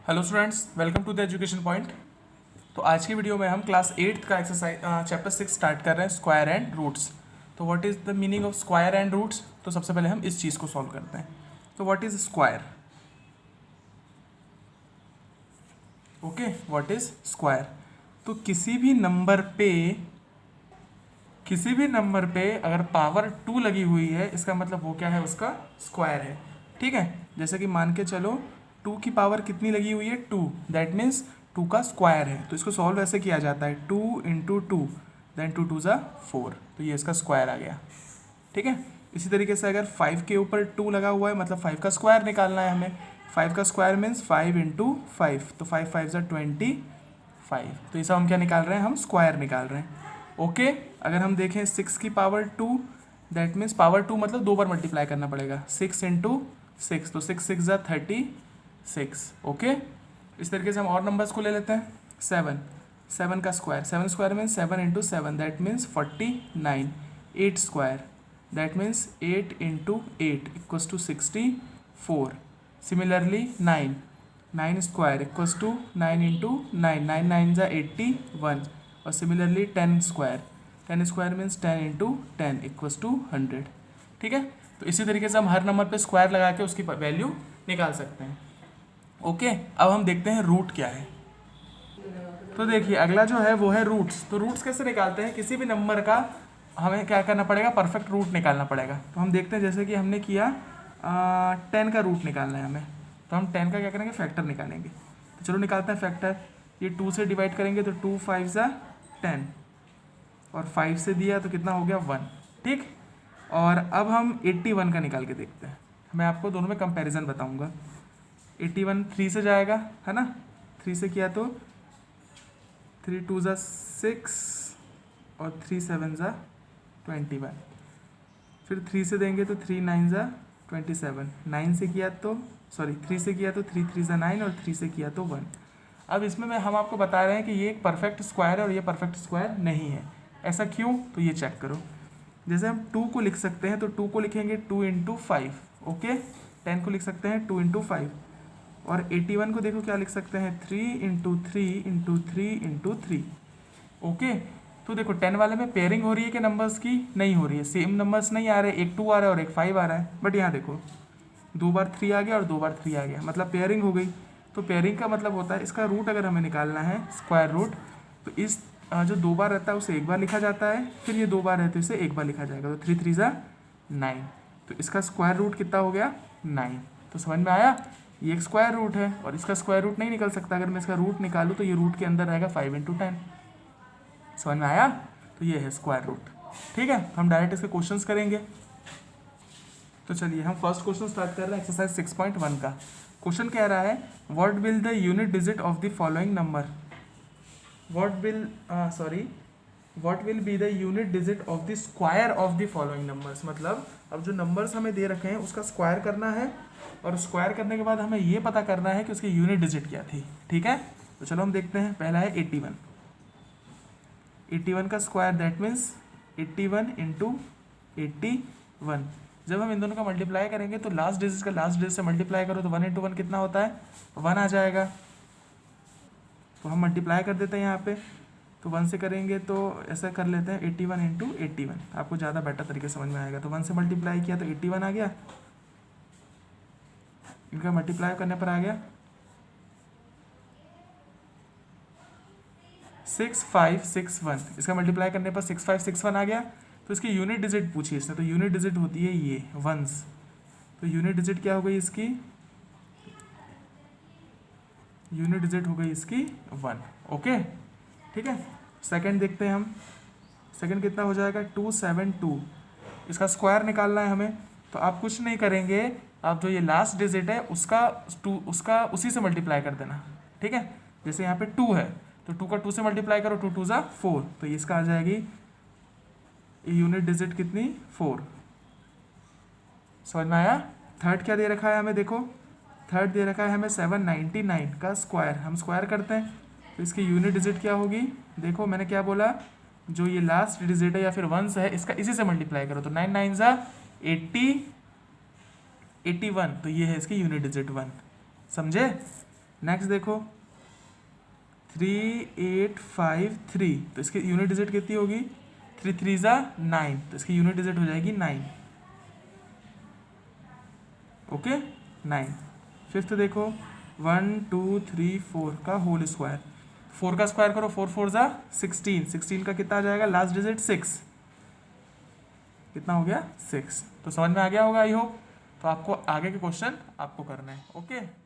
Hello students, welcome to the education point. तो आज की वीडियो में हम क्लास 8 का एक्सरसाइज चैप्टर 6 स्टार्ट कर रहे हैं, स्क्वायर एंड रूट्स। तो what is the meaning of square and roots? तो सबसे पहले हम इस चीज़ को सॉल्व करते हैं। तो what is square? Okay, what is square? तो किसी भी नंबर पे अगर पावर 2 लगी हुई है, इसका मतलब वो क्या है, उसका स्क्वायर है। ठीक है, जैसे कि मान के चलो 2 की पावर कितनी लगी हुई है, 2, दैट मीन्स 2 का स्क्वायर है। तो इसको सॉल्व ऐसे किया जाता है, 2 इंटू 2, देन 2 2 ज़ा 4, तो ये इसका स्क्वायर आ गया। ठीक है, इसी तरीके से अगर 5 के ऊपर 2 लगा हुआ है, मतलब 5 का स्क्वायर निकालना है हमें। 5 का स्क्वायर मीन्स 5 इंटू 5, तो 5 5 ज़ा 25। तो ये सब हम क्या निकाल रहे हैं, हम स्क्वायर निकाल रहे हैं। ओके, अगर हम देखें 6 की पावर 2, दैट मीन्स पावर 2 मतलब 2 बार मल्टीप्लाई करना पड़ेगा, 6 इंटू 6, तो 6 6 ज़ा 36। ओके, इस तरीके से हम और नंबर्स को ले लेते हैं। 7 का square, 7 square means 7 into 7, that means 49। 8 square, that means 8 into 8 equals to 64। Similarly 9 square equals to 9 into 9, 9 9 ज़ा 81। और similarly 10 square means 10 into 10 equals to 100। ठीक है, तो इसी तरीके से हम हर नंबर पे स्क्वायर लगा के उसकी वैल्यू निकाल सकते हैं। ओके, अब हम देखते हैं रूट क्या है। तो देखिए अगला जो है वो है रूट्स। तो रूट्स कैसे निकालते हैं? किसी भी नंबर का हमें क्या करना पड़ेगा, परफेक्ट रूट निकालना पड़ेगा। तो हम देखते हैं, जैसे कि हमने किया 10 का रूट निकालना है हमें, तो हम 10 का क्या करेंगे, फैक्टर निकालेंगे। तो चलो निकालते हैं फैक्टर। ये 2 से डिवाइड करेंगे तो 2 5 ज़ा 10, और 5 से दिया तो कितना हो गया, 1। ठीक, और अब हम 81 का निकाल के देखते हैं। मैं आपको दोनों में कंपैरिजन बताऊंगा। 81 3 से जाएगा, है ना, 3 से किया तो 3 2 ज़ा 6 और 3 7 ज़ा 21। फिर 3 से देंगे तो 3 9 ज़ा 27। 9 से किया तो 3 से किया तो 3 3 ज़ा 9, और 3 से किया तो 1। अब इसमें हम आपको बता रहे हैं कि ये एक परफेक्ट स्क्वायर है और ये परफेक्ट स्क्वायर नहीं है। ऐसा क्यों? तो ये चेक करो। जैसे हम 2 को लिख सकते हैं, तो 2 को लिखेंगे 2 इंटू 5। ओके, 10 को लिख सकते हैं 2 इंटू 5, और 81 को देखो क्या लिख सकते हैं, 3 इंटू 3 इंटू 3 इंटू 3। ओके, तो देखो 10 वाले में पेयरिंग हो रही है कि नंबर्स की नहीं हो रही है, सेम नंबर्स नहीं आ रहे, एक 2 आ रहा है और एक 5 आ रहा है। बट यहाँ देखो 2 बार 3 आ गया और 2 बार 3 आ गया, मतलब पेयरिंग हो गई। तो पेयरिंग का मतलब होता है, इसका रूट अगर हमें निकालना है, स्क्वायर रूट, तो इस जो 2 बार रहता है उसे एक बार लिखा जाता है, फिर ये 2 बार रहते हैं इसे एक बार लिखा जाएगा, तो 3 3 ज़ा 9। तो इसका स्क्वायर रूट कितना हो गया, 9। तो समझ में आया, ये एक स्क्वायर रूट है और इसका स्क्वायर रूट नहीं निकल सकता। अगर मैं इसका रूट निकालूँ तो ये रूट के अंदर रहेगा 5 इंटू 10। समझ में आया, तो ये है स्क्वायर रूट। ठीक है, हम डायरेक्ट इसके क्वेश्चंस करेंगे। तो चलिए हम फर्स्ट क्वेश्चन स्टार्ट कर रहे हैं, एक्सरसाइज 6.1 का। क्वेश्चन कह रहा है, what will the unit digit of the following number, what will be the unit digit of the square of the following numbers. मतलब अब जो नंबर्स हमें दे रखे हैं उसका स्क्वायर करना है, और स्क्वायर करने के बाद हमें ये पता करना है कि उसकी यूनिट डिजिट क्या थी। ठीक है, तो चलो हम देखते हैं। पहला है 81। 81 का स्क्वायर, दैट मीन्स 81 इंटू 81। जब हम इन दोनों का मल्टीप्लाई करेंगे तो लास्ट डिजिट का लास्ट डिजिट से मल्टीप्लाई करो तो 1 इंटू 1 कितना होता है, 1 आ जाएगा। तो हम मल्टीप्लाई कर देते हैं यहाँ पे, तो 1 से करेंगे तो ऐसा कर लेते हैं 81 इंटू 81, आपको ज़्यादा बेटर तरीके से समझ में आएगा। तो 1 से मल्टीप्लाई किया तो 81 आ गया, इनका मल्टीप्लाई करने पर आ गया 6561। इसका मल्टीप्लाई करने पर 6561 आ गया। तो इसकी यूनिट डिजिट पूछी इसने, तो यूनिट डिजिट होती है ये वंस। तो यूनिट डिजिट क्या हो गई इसकी, यूनिट डिजिट हो गई इसकी 1। ओके, ठीक है। सेकंड देखते हैं हम, सेकंड कितना हो जाएगा, 272। इसका स्क्वायर निकालना है हमें, तो आप कुछ नहीं करेंगे, आप जो ये लास्ट डिजिट है उसका उसी से मल्टीप्लाई कर देना। ठीक है, जैसे यहाँ पे 2 है तो 2 का 2 से मल्टीप्लाई करो, 2 2 ज़ा 4, तो इसका आ जाएगी यूनिट डिजिट कितनी, 4। समझ में आया। थर्ड क्या दे रखा है हमें, देखो थर्ड दे रखा है हमें 799 का स्क्वायर। हम स्क्वायर करते हैं तो इसकी यूनिट डिजिट क्या होगी, देखो मैंने क्या बोला, जो ये लास्ट डिजिट है या फिर वंस है इसका इसी से मल्टीप्लाई करो, तो 9 9 ज़ा 81, तो ये है इसकी यूनिट डिजिट 1। समझे। नेक्स्ट देखो 3853, तो इसकी यूनिट डिजिट कितनी होगी, 3 3 ज़ा 9, तो इसकी यूनिट डिजिट हो जाएगी 9। ओके 9। फिफ्थ देखो 1 2 3 4 का होल स्क्वायर, 4 का स्क्वायर करो, 4 4 ज़ा 16, 16 का कितना आ जाएगा लास्ट डिजिट 6, कितना हो गया 6। तो समझ में आ गया होगा आई होप। तो आपको आगे के क्वेश्चन आपको करना है। ओके।